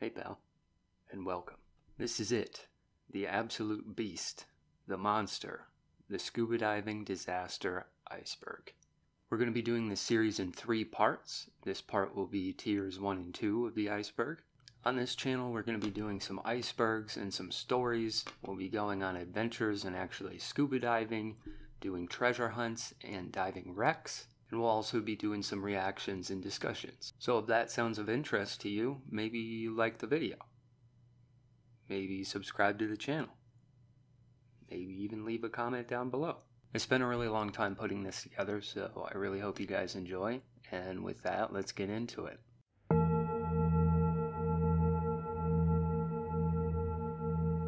Hey pal, and welcome. This is it, the absolute beast, the monster, the scuba diving disaster Iceberg. We're going to be doing this series in 3 parts. This part will be tiers 1 and 2 of the iceberg. On this channel we're going to be doing some icebergs and some stories. We'll be going on adventures and actually scuba diving, doing treasure hunts and diving wrecks. And we'll also be doing some reactions and discussions. So if that sounds of interest to you, maybe you like the video. Maybe subscribe to the channel. Maybe even leave a comment down below. I spent a really long time putting this together, so I really hope you guys enjoy. And with that, let's get into it.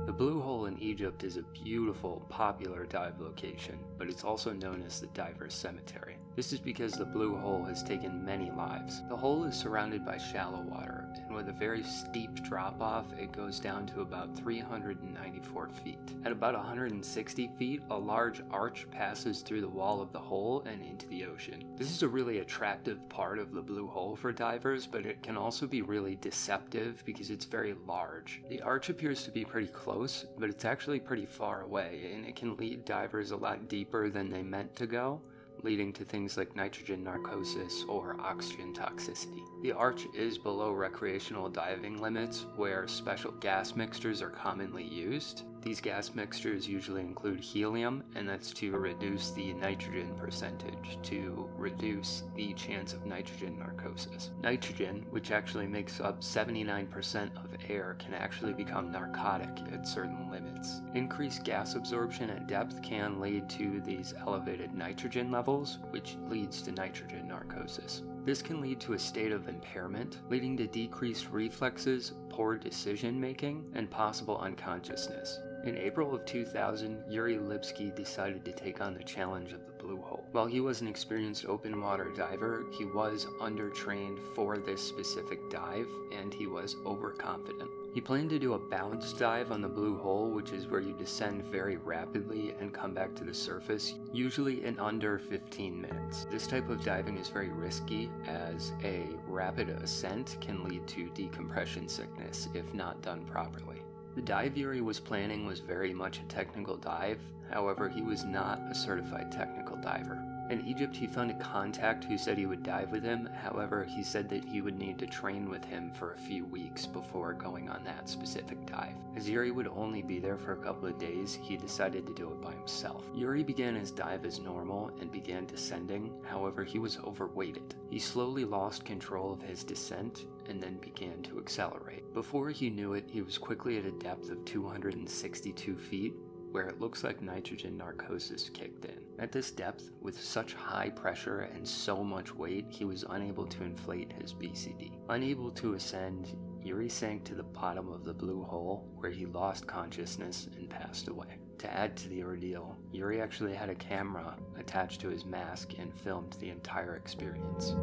The Blue Hole in Egypt is a beautiful, popular dive location, but it's also known as the Diver's Cemetery. This is because the Blue Hole has taken many lives. The hole is surrounded by shallow water, and with a very steep drop-off, it goes down to about 394 feet. At about 160 feet, a large arch passes through the wall of the hole and into the ocean. This is a really attractive part of the Blue Hole for divers, but it can also be really deceptive because it's very large. The arch appears to be pretty close, but it's actually pretty far away, and it can lead divers a lot deeper than they meant to go, leading to things like nitrogen narcosis or oxygen toxicity. The arch is below recreational diving limits, where special gas mixtures are commonly used. These gas mixtures usually include helium, and that's to reduce the nitrogen percentage, to reduce the chance of nitrogen narcosis. Nitrogen, which actually makes up 79% of air, can actually become narcotic at certain limits. Increased gas absorption at depth can lead to these elevated nitrogen levels, which leads to nitrogen narcosis. This can lead to a state of impairment, leading to decreased reflexes, poor decision making, and possible unconsciousness. In April of 2000, Yuri Lipski decided to take on the challenge of the Blue Hole. While he was an experienced open water diver, he was undertrained for this specific dive, and he was overconfident. He planned to do a balanced dive on the Blue Hole, which is where you descend very rapidly and come back to the surface, usually in under 15 minutes. This type of diving is very risky, as a rapid ascent can lead to decompression sickness if not done properly. The dive Yuri was planning was very much a technical dive, however he was not a certified technical diver. In Egypt he found a contact who said he would dive with him, however he said that he would need to train with him for a few weeks before going on that specific dive. As Yuri would only be there for a couple of days, he decided to do it by himself. Yuri began his dive as normal and began descending, however he was overweighted. He slowly lost control of his descent and then began to accelerate. Before he knew it, he was quickly at a depth of 262 feet, where it looks like nitrogen narcosis kicked in. At this depth, with such high pressure and so much weight, he was unable to inflate his BCD. Unable to ascend, Yuri sank to the bottom of the Blue Hole, where he lost consciousness and passed away. To add to the ordeal, Yuri actually had a camera attached to his mask and filmed the entire experience.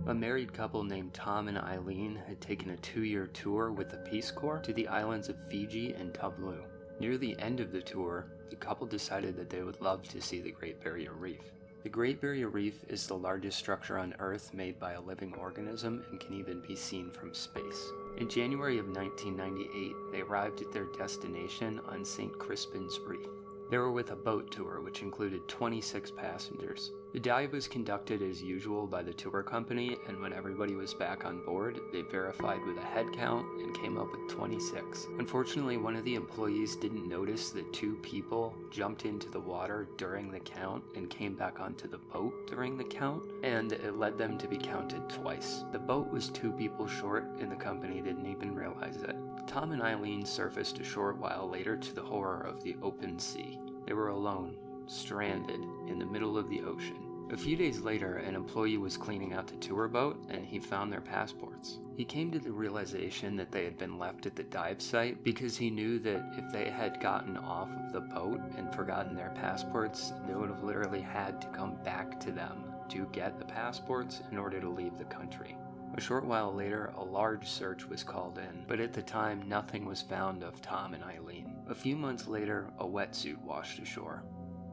A married couple named Tom and Eileen had taken a 2-year tour with the Peace Corps to the islands of Fiji and Tuvalu. Near the end of the tour, the couple decided that they would love to see the Great Barrier Reef. The Great Barrier Reef is the largest structure on Earth made by a living organism and can even be seen from space. In January of 1998, they arrived at their destination on St. Crispin's Reef. They were with a boat tour which included 26 passengers. The dive was conducted as usual by the tour company, and when everybody was back on board, they verified with a head count and came up with 26. Unfortunately, one of the employees didn't notice that 2 people jumped into the water during the count and came back onto the boat during the count, and it led them to be counted twice. The boat was 2 people short, and the company didn't even realize it. Tom and Eileen surfaced a short while later to the horror of the open sea. They were alone, stranded in the middle of the ocean. A few days later, an employee was cleaning out the tour boat and he found their passports. He came to the realization that they had been left at the dive site because he knew that if they had gotten off of the boat and forgotten their passports, they would have literally had to come back to them to get the passports in order to leave the country. A short while later, a large search was called in, but at the time nothing was found of Tom and Eileen. A few months later, a wetsuit washed ashore,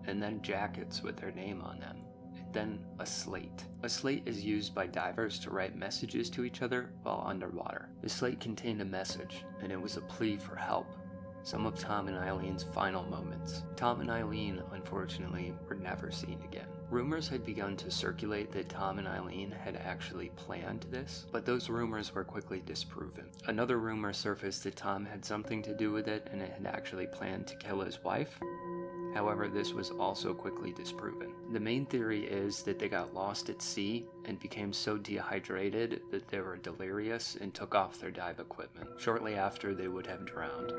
and then jackets with their name on them. then a slate. A slate is used by divers to write messages to each other while underwater. The slate contained a message, and it was a plea for help. Some of Tom and Eileen's final moments. Tom and Eileen, unfortunately, were never seen again. Rumors had begun to circulate that Tom and Eileen had actually planned this, but those rumors were quickly disproven. Another rumor surfaced that Tom had something to do with it and had actually planned to kill his wife. However, this was also quickly disproven. The main theory is that they got lost at sea and became so dehydrated that they were delirious and took off their dive equipment. Shortly after, they would have drowned.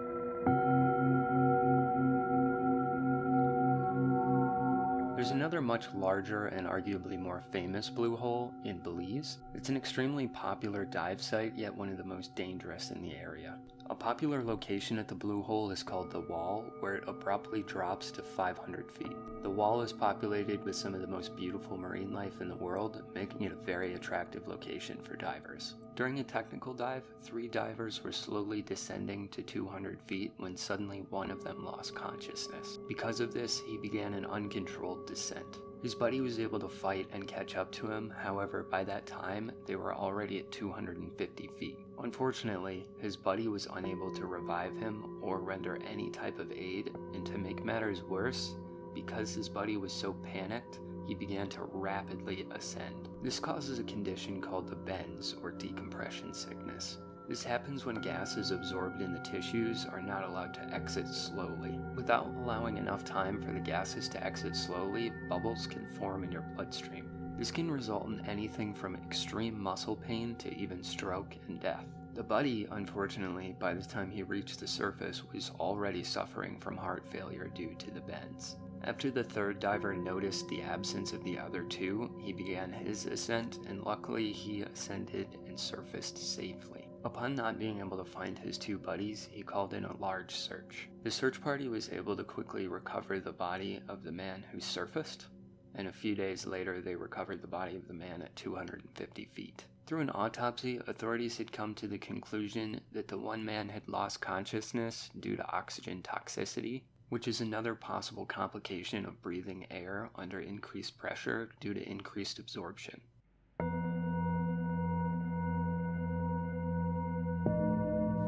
There's another much larger and arguably more famous blue hole in Belize. It's an extremely popular dive site, yet one of the most dangerous in the area. A popular location at the blue hole is called the Wall, where it abruptly drops to 500 feet. The Wall is populated with some of the most beautiful marine life in the world, making it a very attractive location for divers. During a technical dive, 3 divers were slowly descending to 200 feet when suddenly one of them lost consciousness. Because of this, he began an uncontrolled descent. His buddy was able to fight and catch up to him, however, by that time, they were already at 250 feet. Unfortunately, his buddy was unable to revive him or render any type of aid, and to make matters worse, because his buddy was so panicked, he began to rapidly ascend. This causes a condition called the bends, or decompression sickness. This happens when gases absorbed in the tissues are not allowed to exit slowly. Without allowing enough time for the gases to exit slowly, bubbles can form in your bloodstream. This can result in anything from extreme muscle pain to even stroke and death. The buddy, unfortunately, by the time he reached the surface, was already suffering from heart failure due to the bends. After the third diver noticed the absence of the other 2, he began his ascent, and luckily he ascended and surfaced safely. Upon not being able to find his 2 buddies, he called in a large search. The search party was able to quickly recover the body of the man who surfaced, and a few days later they recovered the body of the man at 250 feet. Through an autopsy, authorities had come to the conclusion that the one man had lost consciousness due to oxygen toxicity, which is another possible complication of breathing air under increased pressure due to increased absorption.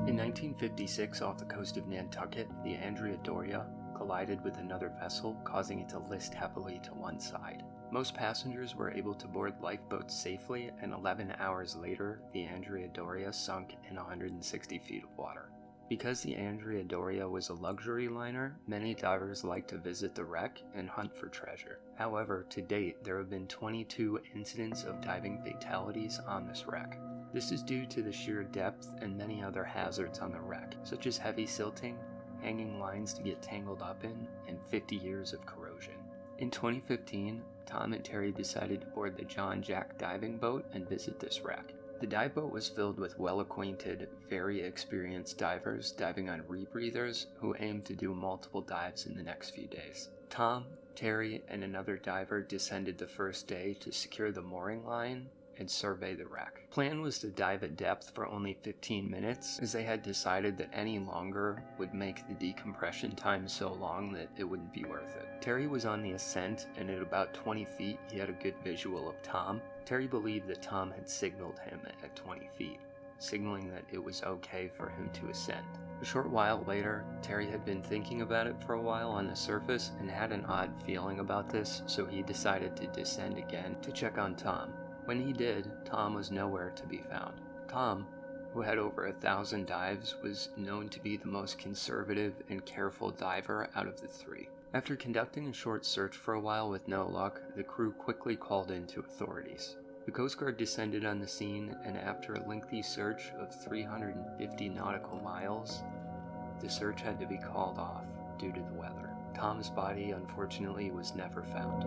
In 1956, off the coast of Nantucket, the Andrea Doria collided with another vessel, causing it to list heavily to one side. Most passengers were able to board lifeboats safely, and 11 hours later, the Andrea Doria sunk in 160 feet of water. Because the Andrea Doria was a luxury liner, many divers like to visit the wreck and hunt for treasure. However, to date, there have been 22 incidents of diving fatalities on this wreck. This is due to the sheer depth and many other hazards on the wreck, such as heavy silting, hanging lines to get tangled up in, and 50 years of corrosion. In 2015, Tom and Terry decided to board the John Jack diving boat and visit this wreck. The dive boat was filled with well-acquainted, very experienced divers diving on rebreathers who aimed to do multiple dives in the next few days. Tom, Terry, and another diver descended the first day to secure the mooring line and survey the wreck. Plan was to dive at depth for only 15 minutes, as they had decided that any longer would make the decompression time so long that it wouldn't be worth it. Terry was on the ascent, and at about 20 feet he had a good visual of Tom. Terry believed that Tom had signaled him at 20 feet, signaling that it was okay for him to ascend. A short while later, Terry had been thinking about it for a while on the surface and had an odd feeling about this, so he decided to descend again to check on Tom. When he did, Tom was nowhere to be found. Tom, who had over 1,000 dives, was known to be the most conservative and careful diver out of the 3. After conducting a short search for a while with no luck, the crew quickly called in to authorities. The Coast Guard descended on the scene, and after a lengthy search of 350 nautical miles, the search had to be called off due to the weather. Tom's body, unfortunately, was never found.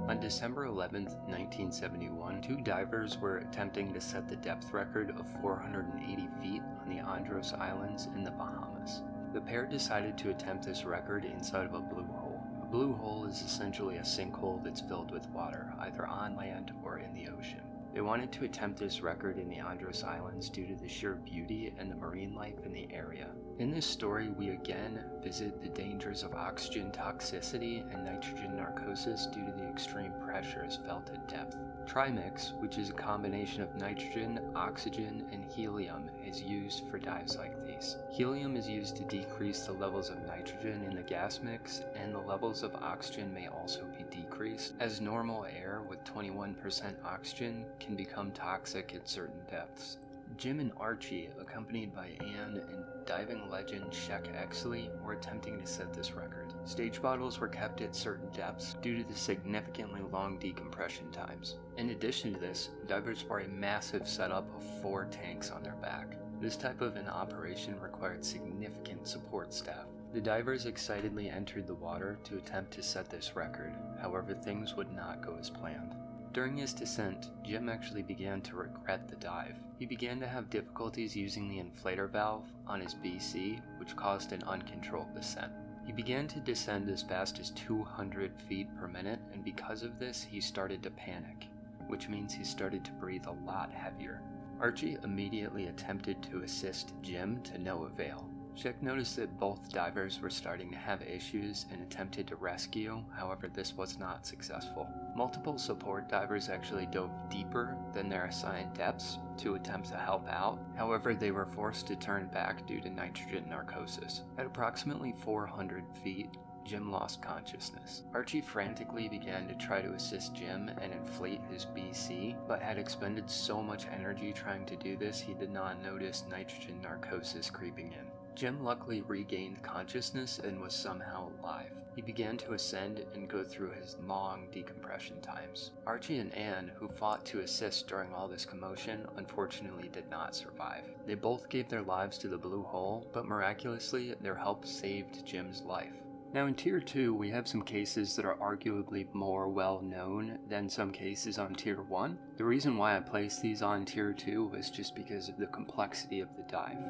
On December 11, 1971, 2 divers were attempting to set the depth record of 480 feet on the Andros Islands in the Bahamas. The pair decided to attempt this record inside of a blue hole. A blue hole is essentially a sinkhole that's filled with water, either on land or in the ocean. They wanted to attempt this record in the Andros Islands due to the sheer beauty and the marine life in the area. In this story, we again visit the dangers of oxygen toxicity and nitrogen narcosis due to the extreme pressures felt at depth. Trimix, which is a combination of nitrogen, oxygen, and helium, is used for dives like these. Helium is used to decrease the levels of nitrogen in the gas mix, and the levels of oxygen may also be decreased, as normal air with 21% oxygen can become toxic at certain depths. Jim and Archey, accompanied by Ann and diving legend Sheck Exley, were attempting to set this record. Stage bottles were kept at certain depths due to the significantly long decompression times. In addition to this, divers wore a massive setup of 4 tanks on their back. This type of an operation required significant support staff. The divers excitedly entered the water to attempt to set this record, however things would not go as planned. During his descent, Jim actually began to regret the dive. He began to have difficulties using the inflator valve on his BC, which caused an uncontrolled descent. He began to descend as fast as 200 feet per minute, and because of this, he started to panic, which means he started to breathe a lot heavier. Archey immediately attempted to assist Jim to no avail. Sheck noticed that both divers were starting to have issues and attempted to rescue, however this was not successful. Multiple support divers actually dove deeper than their assigned depths to attempt to help out, however they were forced to turn back due to nitrogen narcosis. At approximately 400 feet, Jim lost consciousness. Archey frantically began to try to assist Jim and inflate his BC, but had expended so much energy trying to do this he did not notice nitrogen narcosis creeping in. Jim luckily regained consciousness and was somehow alive. He began to ascend and go through his long decompression times. Archey and Ann, who fought to assist during all this commotion, unfortunately did not survive. They both gave their lives to the blue hole, but miraculously their help saved Jim's life. Now in Tier 2, we have some cases that are arguably more well known than some cases on Tier 1. The reason why I placed these on Tier 2 was just because of the complexity of the dive.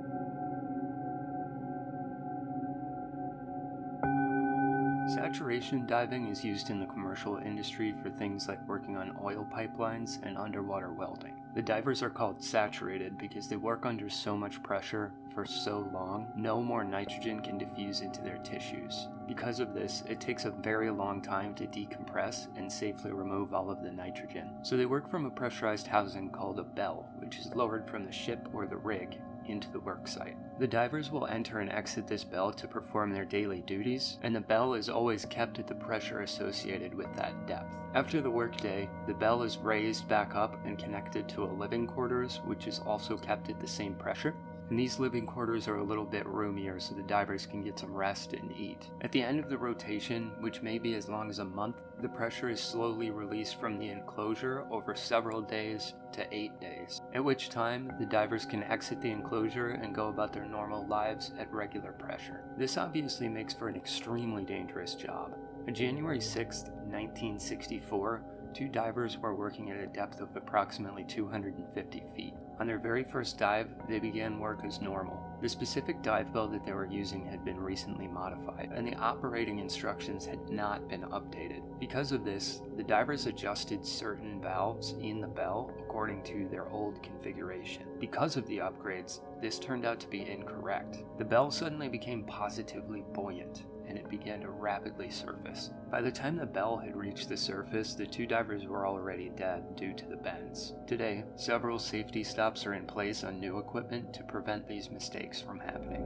Saturation diving is used in the commercial industry for things like working on oil pipelines and underwater welding. The divers are called saturated because they work under so much pressure for so long, no more nitrogen can diffuse into their tissues. Because of this, it takes a very long time to decompress and safely remove all of the nitrogen. So they work from a pressurized housing called a bell, which is lowered from the ship or the rig into the work site. The divers will enter and exit this bell to perform their daily duties, and the bell is always kept at the pressure associated with that depth. After the workday, the bell is raised back up and connected to a living quarters, which is also kept at the same pressure. And these living quarters are a little bit roomier so the divers can get some rest and eat. At the end of the rotation, which may be as long as a month, the pressure is slowly released from the enclosure over several days to 8 days, at which time the divers can exit the enclosure and go about their normal lives at regular pressure. This obviously makes for an extremely dangerous job. On January 6th, 1964, 2 divers were working at a depth of approximately 250 feet. On their very first dive, they began work as normal. The specific dive bell that they were using had been recently modified, and the operating instructions had not been updated. Because of this, the divers adjusted certain valves in the bell according to their old configuration. Because of the upgrades, this turned out to be incorrect. The bell suddenly became positively buoyant, and it began to rapidly surface. By the time the bell had reached the surface, the 2 divers were already dead due to the bends. Today, several safety stops are in place on new equipment to prevent these mistakes from happening.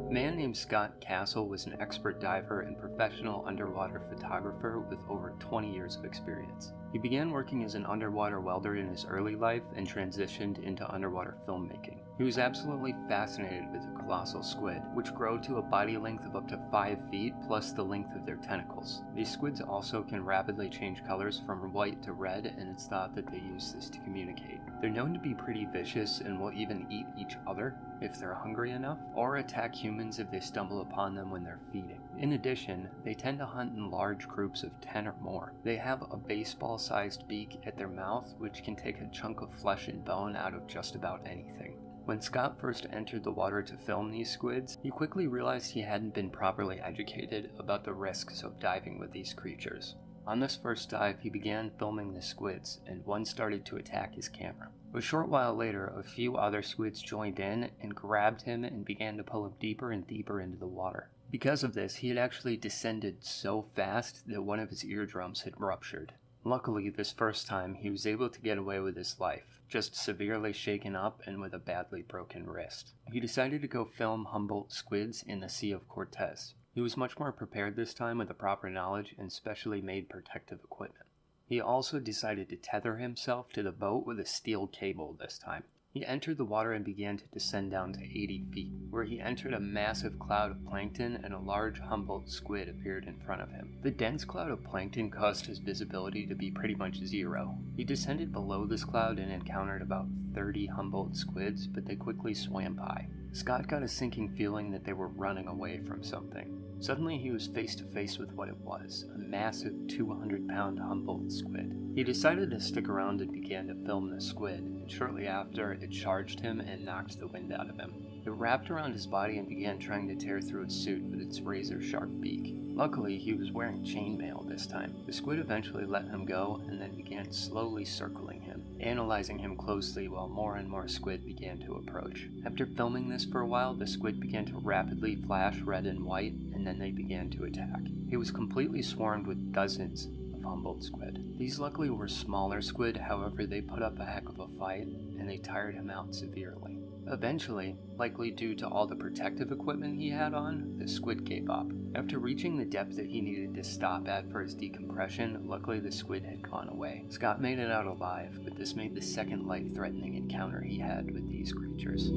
A man named Scott Castle was an expert diver and professional underwater photographer with over 20 years of experience. He began working as an underwater welder in his early life and transitioned into underwater filmmaking. He was absolutely fascinated with the colossal squid, which grow to a body length of up to 5 feet plus the length of their tentacles. These squids also can rapidly change colors from white to red, and it's thought that they use this to communicate. They're known to be pretty vicious and will even eat each other if they're hungry enough, or attack humans if they stumble upon them when they're feeding. In addition, they tend to hunt in large groups of 10 or more. They have a baseball-sized beak at their mouth, which can take a chunk of flesh and bone out of just about anything. When Scott first entered the water to film these squids, he quickly realized he hadn't been properly educated about the risks of diving with these creatures. On this first dive, he began filming the squids, and one started to attack his camera. A short while later, a few other squids joined in and grabbed him and began to pull him deeper and deeper into the water. Because of this, he had actually descended so fast that one of his eardrums had ruptured. Luckily, this first time, he was able to get away with his life, just severely shaken up and with a badly broken wrist. He decided to go film Humboldt squids in the Sea of Cortez. He was much more prepared this time with the proper knowledge and specially made protective equipment. He also decided to tether himself to the boat with a steel cable this time. He entered the water and began to descend down to 80 feet, where he entered a massive cloud of plankton and a large Humboldt squid appeared in front of him. The dense cloud of plankton caused his visibility to be pretty much zero. He descended below this cloud and encountered about 30 Humboldt squids, but they quickly swam by. Scott got a sinking feeling that they were running away from something. Suddenly he was face to face with what it was, a massive 200-pound Humboldt squid. He decided to stick around and began to film the squid, and shortly after, it charged him and knocked the wind out of him. It wrapped around his body and began trying to tear through his suit with its razor-sharp beak. Luckily, he was wearing chainmail this time. The squid eventually let him go and then began slowly circling him, analyzing him closely while more and more squid began to approach. After filming this for a while, the squid began to rapidly flash red and white, and then they began to attack. He was completely swarmed with dozens of Humboldt squid. These luckily were smaller squid, however they put up a heck of a fight, and they tired him out severely. Eventually, likely due to all the protective equipment he had on, the squid gave up. After reaching the depth that he needed to stop at for his decompression, luckily the squid had gone away. Scott made it out alive, but this made the second life-threatening encounter he had with these creatures.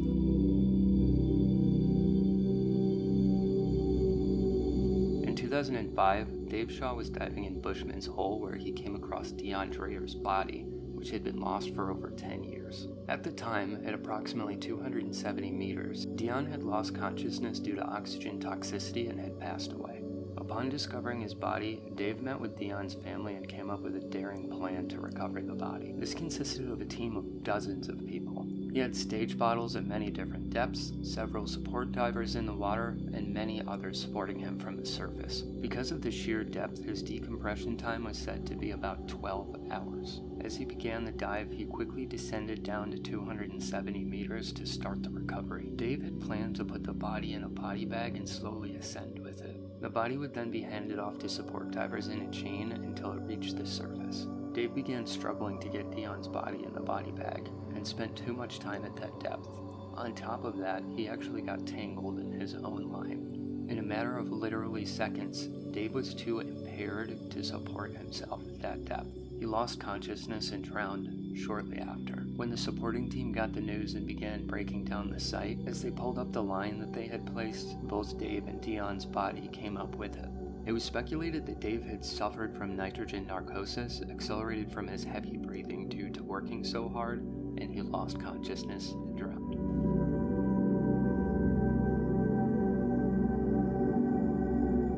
In 2005, Dave Shaw was diving in Bushman's Hole where he came across Dion Dreher's body, which had been lost for over 10 years. At the time, at approximately 270 meters, Dion had lost consciousness due to oxygen toxicity and had passed away. Upon discovering his body, Dave met with Dion's family and came up with a daring plan to recover the body. This consisted of a team of dozens of people. He had stage bottles at many different depths, several support divers in the water, and many others supporting him from the surface. Because of the sheer depth, his decompression time was said to be about 12 hours. As he began the dive, he quickly descended down to 270 meters to start the recovery. Dave had planned to put the body in a body bag and slowly ascend with it. The body would then be handed off to support divers in a chain until it reached the surface. Dave began struggling to get Dion's body in the body bag, and spent too much time at that depth. On top of that, he actually got tangled in his own line. In a matter of literally seconds, Dave was too impaired to support himself at that depth. He lost consciousness and drowned shortly after. When the supporting team got the news and began breaking down the site, as they pulled up the line that they had placed, both Dave and Dion's body came up with it. It was speculated that Dave had suffered from nitrogen narcosis, accelerated from his heavy breathing due to working so hard, and he lost consciousness and drowned.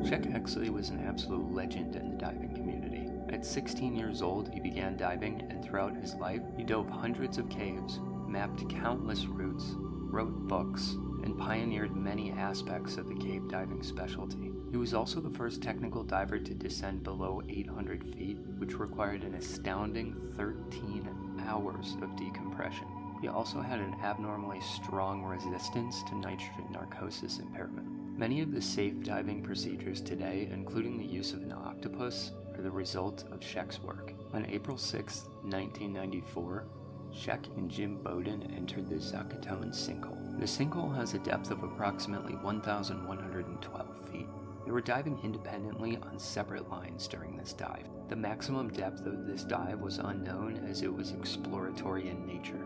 Sheck Exley was an absolute legend in the diving community. At 16 years old, he began diving, and throughout his life, he dove hundreds of caves, mapped countless routes, wrote books, and pioneered many aspects of the cave diving specialty. He was also the first technical diver to descend below 800 feet, which required an astounding 13 hours of decompression. He also had an abnormally strong resistance to nitrogen narcosis impairment. Many of the safe diving procedures today, including the use of an octopus, are the result of Sheck's work. On April 6, 1994, Sheck and Jim Bowden entered the Zacatone sinkhole. The sinkhole has a depth of approximately 1,112 feet. They were diving independently on separate lines during this dive. The maximum depth of this dive was unknown as it was exploratory in nature.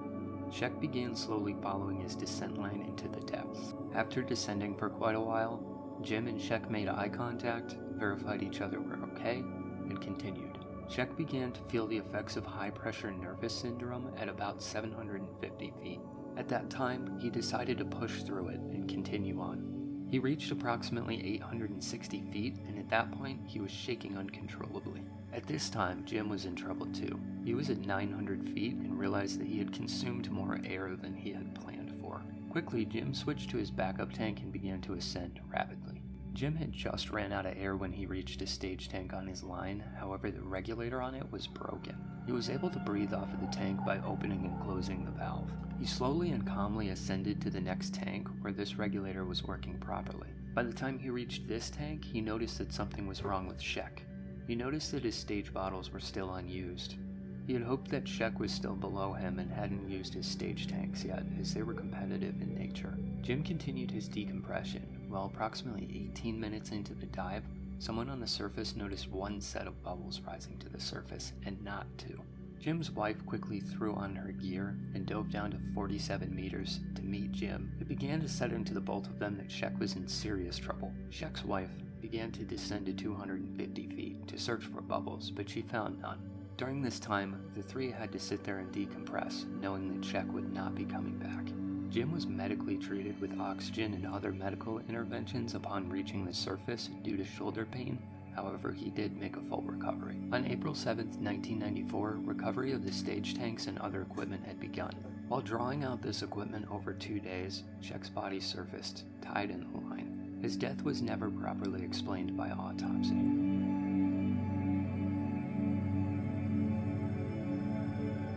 Sheck began slowly following his descent line into the depths. After descending for quite a while, Jim and Sheck made eye contact, verified each other were okay, and continued. Sheck began to feel the effects of high-pressure nervous syndrome at about 750 feet. At that time, he decided to push through it and continue on. He reached approximately 860 feet, and at that point, he was shaking uncontrollably. At this time, Jim was in trouble too. He was at 900 feet and realized that he had consumed more air than he had planned for. Quickly, Jim switched to his backup tank and began to ascend rapidly. Jim had just ran out of air when he reached a stage tank on his line, however the regulator on it was broken. He was able to breathe off of the tank by opening and closing the valve. He slowly and calmly ascended to the next tank where this regulator was working properly. By the time he reached this tank, he noticed that something was wrong with Sheck. He noticed that his stage bottles were still unused. He had hoped that Sheck was still below him and hadn't used his stage tanks yet, as they were competitive in nature. Jim continued his decompression. While approximately 18 minutes into the dive, someone on the surface noticed one set of bubbles rising to the surface, and not two. Jim's wife quickly threw on her gear and dove down to 47 meters to meet Jim. It began to set into the both of them that Sheck was in serious trouble. Sheck's wife began to descend to 250 feet to search for bubbles, but she found none. During this time, the three had to sit there and decompress, knowing that Sheck would not be coming back. Jim was medically treated with oxygen and other medical interventions upon reaching the surface due to shoulder pain. However, he did make a full recovery. On April 7, 1994, recovery of the stage tanks and other equipment had begun. While drawing out this equipment over 2 days, Sheck's body surfaced, tied in the line. His death was never properly explained by autopsy.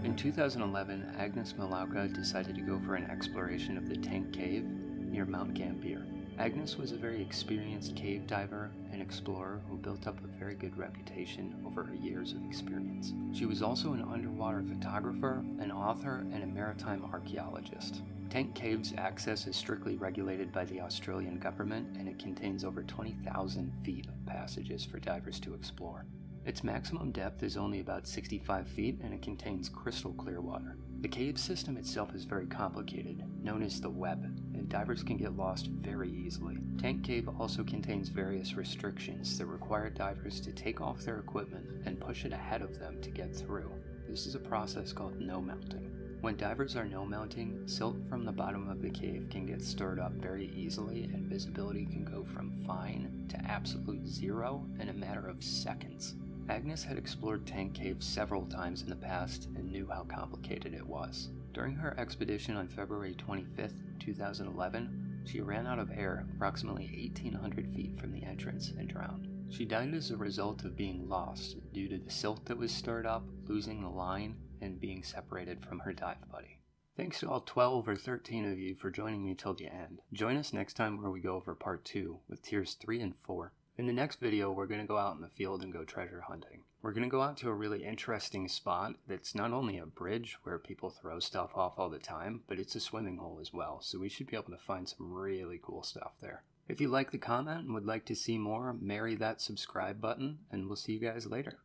In 2011, Agnes Milowka decided to go for an exploration of the Tank Cave near Mount Gambier. Agnes was a very experienced cave diver and explorer who built up a very good reputation over her years of experience. She was also an underwater photographer, an author, and a maritime archaeologist. Tank Cave's access is strictly regulated by the Australian government, and it contains over 20,000 feet of passages for divers to explore. Its maximum depth is only about 65 feet, and it contains crystal clear water. The cave system itself is very complicated, known as the web, and divers can get lost very easily. Tank Cave also contains various restrictions that require divers to take off their equipment and push it ahead of them to get through. This is a process called no-mounting. When divers are no-mounting, silt from the bottom of the cave can get stirred up very easily, and visibility can go from fine to absolute zero in a matter of seconds. Agnes had explored Tank Cave several times in the past and knew how complicated it was. During her expedition on February 25, 2011, she ran out of air approximately 1,800 feet from the entrance and drowned. She died as a result of being lost due to the silt that was stirred up, losing the line, and being separated from her dive buddy. Thanks to all 12 or 13 of you for joining me till the end. Join us next time where we go over part 2 with tiers 3 and 4. In the next video, we're going to go out in the field and go treasure hunting. We're going to go out to a really interesting spot that's not only a bridge where people throw stuff off all the time, but it's a swimming hole as well, so we should be able to find some really cool stuff there. If you like the comment and would like to see more, marry that subscribe button, and we'll see you guys later.